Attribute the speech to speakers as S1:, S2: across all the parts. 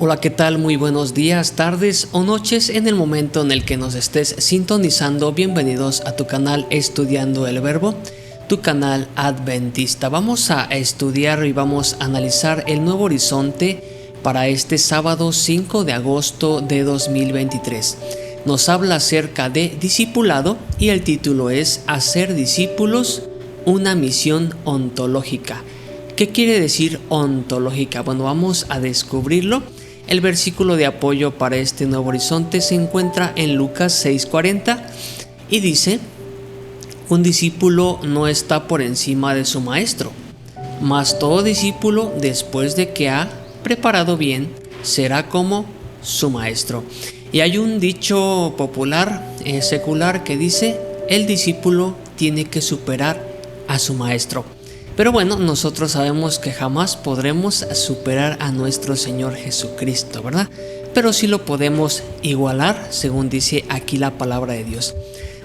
S1: Hola, ¿qué tal? Muy buenos días, tardes o noches en el momento en el que nos estés sintonizando. Bienvenidos a tu canal Estudiando el Verbo, tu canal adventista. Vamos a estudiar y vamos a analizar el nuevo horizonte para este sábado 5 de agosto de 2023. Nos habla acerca de discipulado y el título es Hacer discípulos, una misión ontológica. ¿Qué quiere decir ontológica? Bueno, vamos a descubrirlo. El versículo de apoyo para este nuevo horizonte se encuentra en Lucas 6:40 y dice: un discípulo no está por encima de su maestro, mas todo discípulo, después de que ha preparado bien, será como su maestro. Y hay un dicho popular, secular, que dice: el discípulo tiene que superar a su maestro. Pero bueno, nosotros sabemos que jamás podremos superar a nuestro Señor Jesucristo, ¿verdad? Pero sí lo podemos igualar, según dice aquí la palabra de Dios.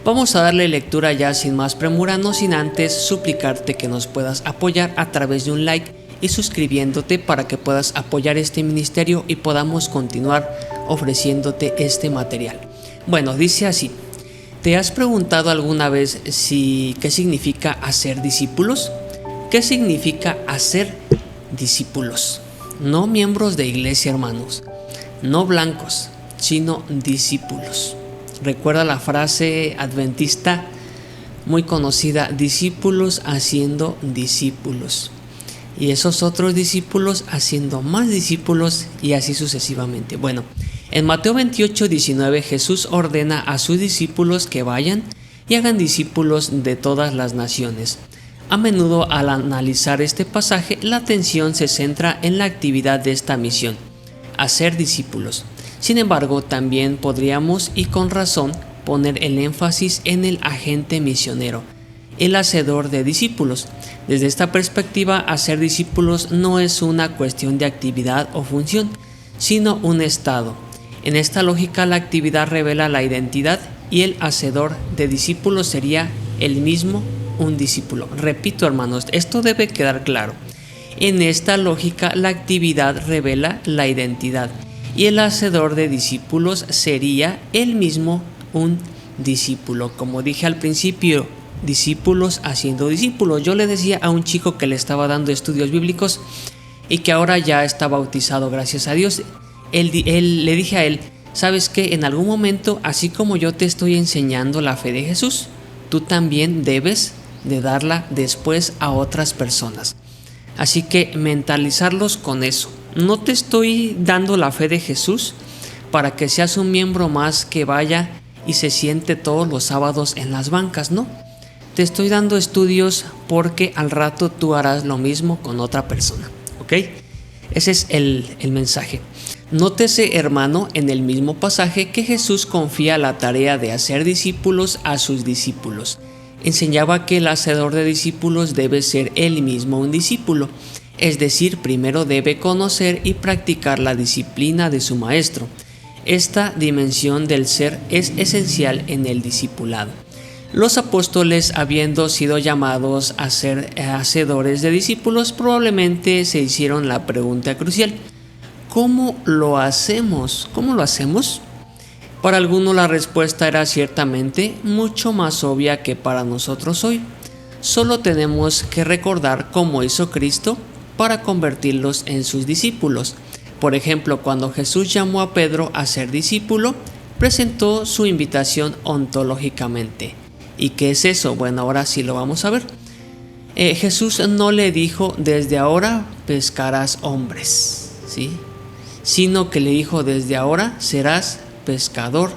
S1: Vamos a darle lectura ya sin más premura, no sin antes suplicarte que nos puedas apoyar a través de un like y suscribiéndote para que puedas apoyar este ministerio y podamos continuar ofreciéndote este material. Bueno, dice así: ¿te has preguntado alguna vez qué significa hacer discípulos? ¿Qué significa hacer discípulos? No miembros de iglesia, hermanos, no blancos, sino discípulos. Recuerda la frase adventista muy conocida: discípulos haciendo discípulos. Y esos otros discípulos haciendo más discípulos y así sucesivamente. Bueno, en Mateo 28:19 Jesús ordena a sus discípulos que vayan y hagan discípulos de todas las naciones. A menudo al analizar este pasaje, la atención se centra en la actividad de esta misión, hacer discípulos. Sin embargo, también podríamos, y con razón, poner el énfasis en el agente misionero, el hacedor de discípulos. Desde esta perspectiva, hacer discípulos no es una cuestión de actividad o función, sino un estado. En esta lógica, la actividad revela la identidad y el hacedor de discípulos sería el mismo un discípulo. Repito, hermanos, esto debe quedar claro. En esta lógica, la actividad revela la identidad y el hacedor de discípulos sería él mismo un discípulo. Como dije al principio, discípulos haciendo discípulos. Yo le decía a un chico que le estaba dando estudios bíblicos y que ahora ya está bautizado, gracias a Dios. Le dije a él: ¿sabes qué? En algún momento, así como yo te estoy enseñando la fe de Jesús, tú también debes de darla después a otras personas. Así que mentalizarlos con eso. No te estoy dando la fe de Jesús para que seas un miembro más que vaya y se siente todos los sábados en las bancas, no. Te estoy dando estudios porque al rato tú harás lo mismo con otra persona, ¿ok? Ese es el mensaje. Nótese, hermano, en el mismo pasaje que Jesús confía la tarea de hacer discípulos a sus discípulos. Enseñaba que el hacedor de discípulos debe ser él mismo un discípulo, es decir, primero debe conocer y practicar la disciplina de su maestro. Esta dimensión del ser es esencial en el discipulado. Los apóstoles, habiendo sido llamados a ser hacedores de discípulos, probablemente se hicieron la pregunta crucial: ¿cómo lo hacemos? ¿Cómo lo hacemos? Para algunos la respuesta era ciertamente mucho más obvia que para nosotros hoy. Solo tenemos que recordar cómo hizo Cristo para convertirlos en sus discípulos. Por ejemplo, cuando Jesús llamó a Pedro a ser discípulo, presentó su invitación ontológicamente. ¿Y qué es eso? Bueno, ahora sí lo vamos a ver. Jesús no le dijo: desde ahora pescarás hombres, ¿sí? Sino que le dijo: desde ahora serás pescador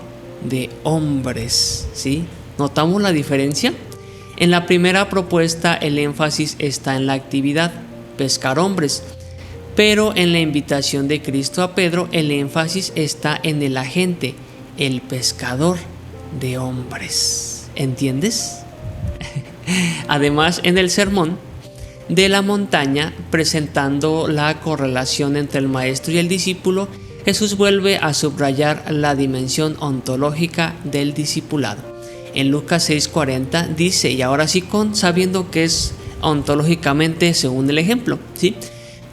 S1: de hombres, ¿sí? ¿Notamos la diferencia? En la primera propuesta el énfasis está en la actividad, pescar hombres, pero en la invitación de Cristo a Pedro el énfasis está en el agente, el pescador de hombres. ¿Entiendes? Además, en el sermón de la montaña, presentando la correlación entre el maestro y el discípulo, Jesús vuelve a subrayar la dimensión ontológica del discipulado. En Lucas 6:40 dice, y ahora sí sabiendo que es ontológicamente según el ejemplo, ¿sí?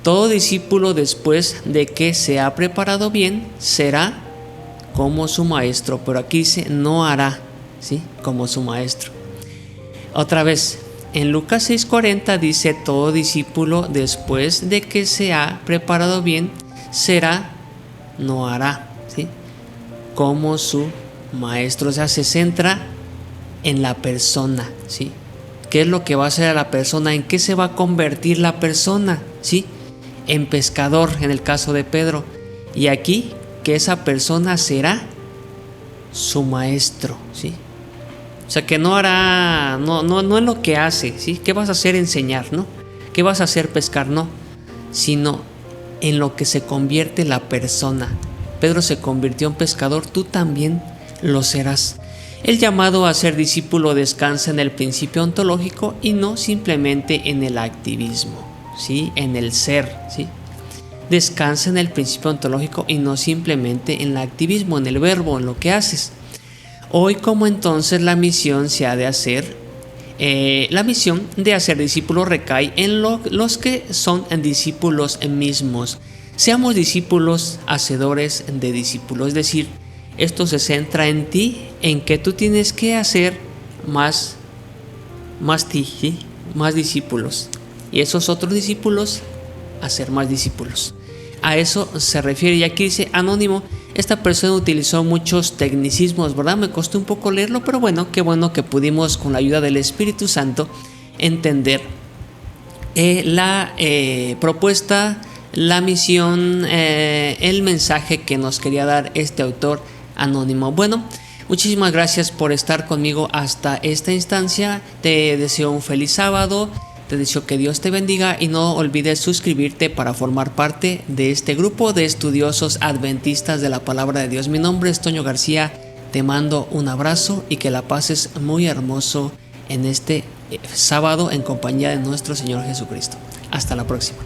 S1: Todo discípulo, después de que se ha preparado bien, será como su maestro. Pero aquí dice no hará, ¿sí?, como su maestro. Otra vez, en Lucas 6:40 dice todo discípulo, después de que se ha preparado bien, será, no hará, ¿sí?, como su maestro. O sea, se centra en la persona, ¿sí? ¿Qué es lo que va a hacer a la persona? ¿En qué se va a convertir la persona? ¿Sí? En pescador, en el caso de Pedro. Y aquí, que esa persona será su maestro, ¿sí? O sea, que no hará, no en lo que hace, ¿sí? ¿Qué vas a hacer? Enseñar, ¿no? ¿Qué vas a hacer? Pescar, no. Sino en lo que se convierte la persona. Pedro se convirtió en pescador, tú también lo serás. El llamado a ser discípulo descansa en el principio ontológico y no simplemente en el activismo, ¿sí?, en el ser, ¿sí? Descansa en el principio ontológico y no simplemente en el activismo, en el verbo, en lo que haces. Hoy, como entonces la misión se ha de hacer, la misión de hacer discípulos recae en los que son discípulos mismos. Seamos discípulos hacedores de discípulos, es decir, esto se centra en ti, en que tú tienes que hacer más ti, ¿sí?, más discípulos. Y esos otros discípulos, hacer más discípulos. A eso se refiere. Y aquí dice Anónimo, esta persona utilizó muchos tecnicismos, ¿verdad? Me costó un poco leerlo, pero bueno, qué bueno que pudimos con la ayuda del Espíritu Santo entender la propuesta, la misión, el mensaje que nos quería dar este autor anónimo. Bueno, muchísimas gracias por estar conmigo hasta esta instancia. Te deseo un feliz sábado, te deseo que Dios te bendiga y no olvides suscribirte para formar parte de este grupo de estudiosos adventistas de la palabra de Dios. Mi nombre es Toño García, te mando un abrazo y que la pases muy hermoso en este sábado en compañía de nuestro Señor Jesucristo. Hasta la próxima.